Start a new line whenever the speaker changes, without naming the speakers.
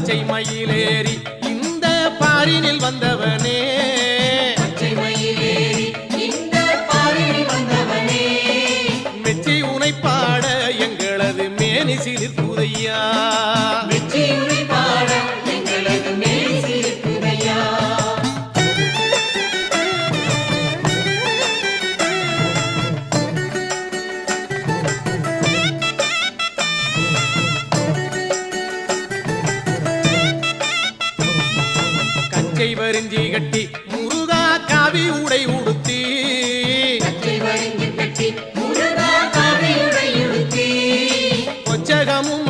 பச்சை மயிலேறி இந்த பாரினில் வந்தவனே
பச்சை மயிலேறி இந்த பாரினில் வந்தவனே
மெச்சி உனை பாட எங்களது மேனி சிலிர்க்குதையா
மெச்சி உனை பாட எங்களது மேனி சிலிர்க்குதையா
கச்சை வரிஞ்சி கட்டி முருகா காவி உடை உடுத்தி